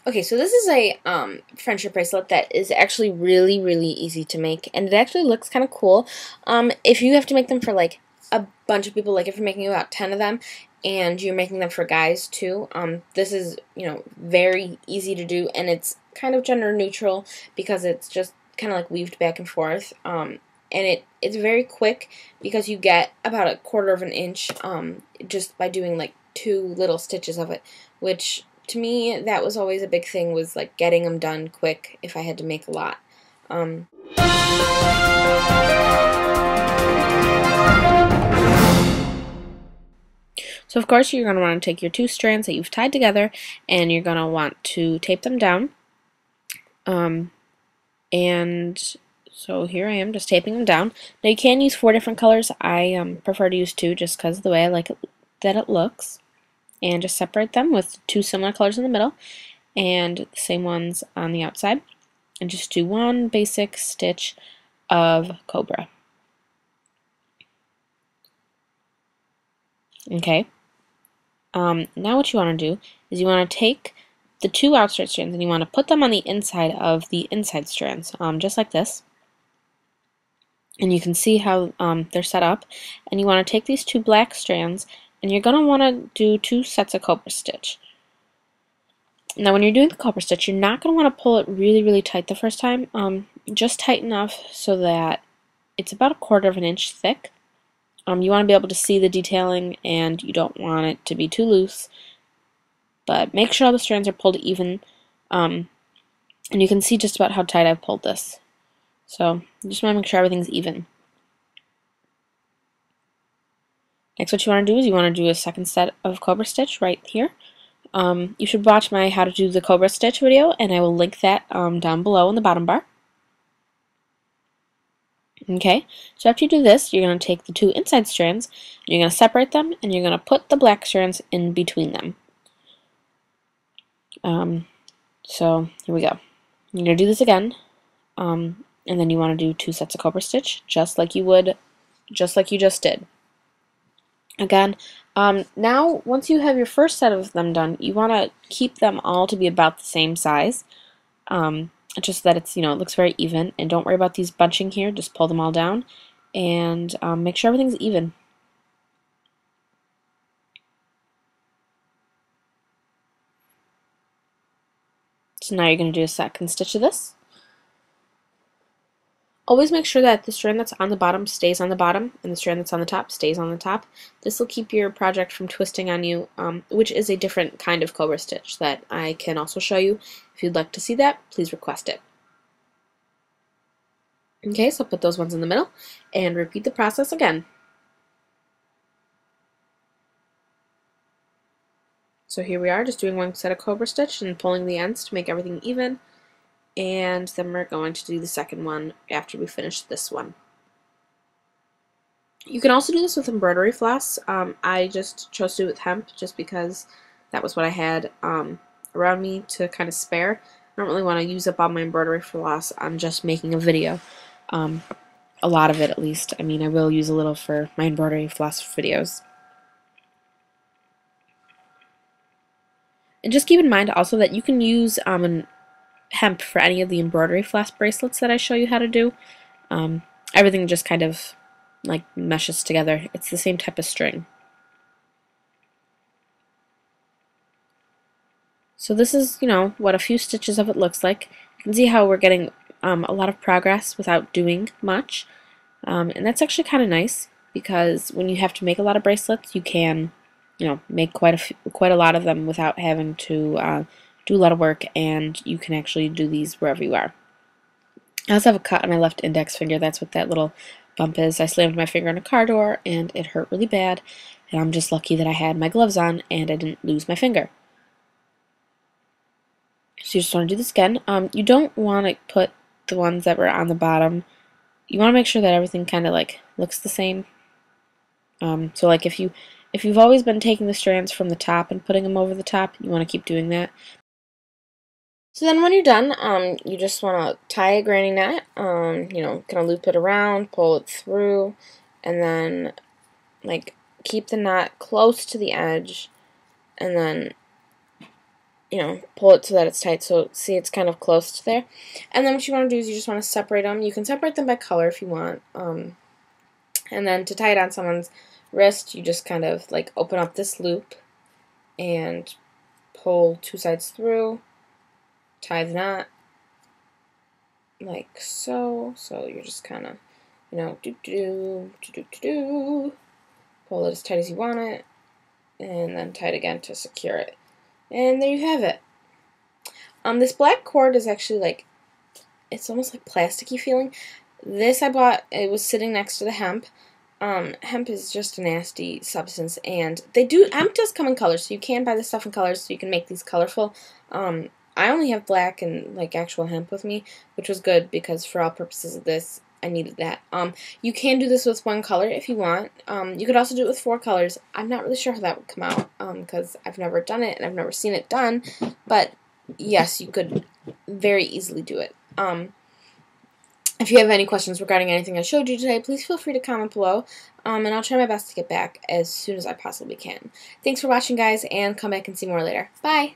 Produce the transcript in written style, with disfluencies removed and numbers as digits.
Okay, so this is a friendship bracelet that is actually really, really easy to make, and it actually looks kind of cool. If you have to make them for like a bunch of people, like if you're making about 10 of them, and you're making them for guys too, this is, very easy to do, and it's kind of gender neutral because it's just kind of like weaved back and forth. And it's very quick because you get about 1/4 of an inch just by doing like 2 little stitches of it, which to me, that was always a big thing, was like getting them done quick if I had to make a lot. So of course you're going to want to take your 2 strands that you've tied together, and you're going to want to tape them down. And so here I am just taping them down. Now you can use 4 different colors. I prefer to use 2 just because of the way I like it, that it looks. And just separate them with 2 similar colors in the middle and the same ones on the outside, and just do 1 basic stitch of Cobra. Okay. Now what you want to do is you want to take the 2 outside strands and you want to put them on the inside of the inside strands, just like this. And you can see how they're set up. And you want to take these 2 black strands, and you're going to want to do 2 sets of Cobra stitch. Now when you're doing the Cobra stitch, you're not going to want to pull it really, really tight the first time. Just tight enough so that it's about 1/4 of an inch thick. You want to be able to see the detailing, and you don't want it to be too loose. But make sure all the strands are pulled even, and you can see just about how tight I've pulled this. So you just want to make sure everything's even. Next, what you want to do is you want to do a second set of Cobra stitch right here. You should watch my how to do the Cobra stitch video, and I will link that down below in the bottom bar. Okay, so after you do this, you're going to take the 2 inside strands, and you're going to separate them, and you're going to put the black strands in between them. So here we go. You're going to do this again, and then you want to do 2 sets of Cobra stitch, just like you just did. Again, now once you have your first set of them done, you want to keep them all to be about the same size, just so that it's, it looks very even. And don't worry about these bunching here, just pull them all down, and make sure everything's even. So now you're going to do a second stitch of this. Always make sure that the strand that's on the bottom stays on the bottom, and the strand that's on the top stays on the top. This will keep your project from twisting on you, which is a different kind of Cobra stitch that I can also show you. If you'd like to see that, please request it. Okay, so put those ones in the middle, and repeat the process again. So here we are, just doing 1 set of Cobra stitch and pulling the ends to make everything even. And then we're going to do the second one after we finish this one. You can also do this with embroidery floss. I just chose to do it with hemp just because that was what I had around me to kind of spare. I don't really want to use up all my embroidery floss on just making a video. A lot of it, at least. I mean, I will use a little for my embroidery floss videos. And just keep in mind also that you can use hemp for any of the embroidery floss bracelets that I show you how to do. Everything just kind of like meshes together. It's the same type of string. So this is, what a few stitches of it looks like. You can see how we're getting a lot of progress without doing much. And that's actually kind of nice, because when you have to make a lot of bracelets, you can, make quite a lot of them without having to do a lot of work, and you can actually do these wherever you are. I also have a cut on my left index finger. That's what that little bump is. I slammed my finger on a car door, and it hurt really bad, and I'm just lucky that I had my gloves on and I didn't lose my finger. So you just want to do this again. You don't want to put the ones that were on the bottom. You want to make sure that everything kind of like looks the same. So like if you've always been taking the strands from the top and putting them over the top, you want to keep doing that. So then when you're done, you just want to tie a granny knot, kind of loop it around, pull it through, and then like keep the knot close to the edge, and then you know, pull it so that it's tight. So see, it's kind of close to there. And then what you want to do is you just want to separate them. You can separate them by color if you want. And then to tie it on someone's wrist, you just kind of like open up this loop and pull two sides through, tie the knot like so. So you're just kind of, you know, pull it as tight as you want it, and then tie it again to secure it. And there you have it. This black cord is actually like, it's almost like plasticky feeling. This I bought, it was sitting next to the hemp. Hemp is just a nasty substance, and hemp does come in colors, so you can buy this stuff in colors so you can make these colorful. I only have black and like actual hemp with me, which was good because for all purposes of this, I needed that. You can do this with one color if you want. You could also do it with 4 colors. I'm not really sure how that would come out because I've never done it and I've never seen it done, but yes, you could very easily do it. If you have any questions regarding anything I showed you today, please feel free to comment below, and I'll try my best to get back as soon as I possibly can. Thanks for watching, guys, and come back and see more later. Bye!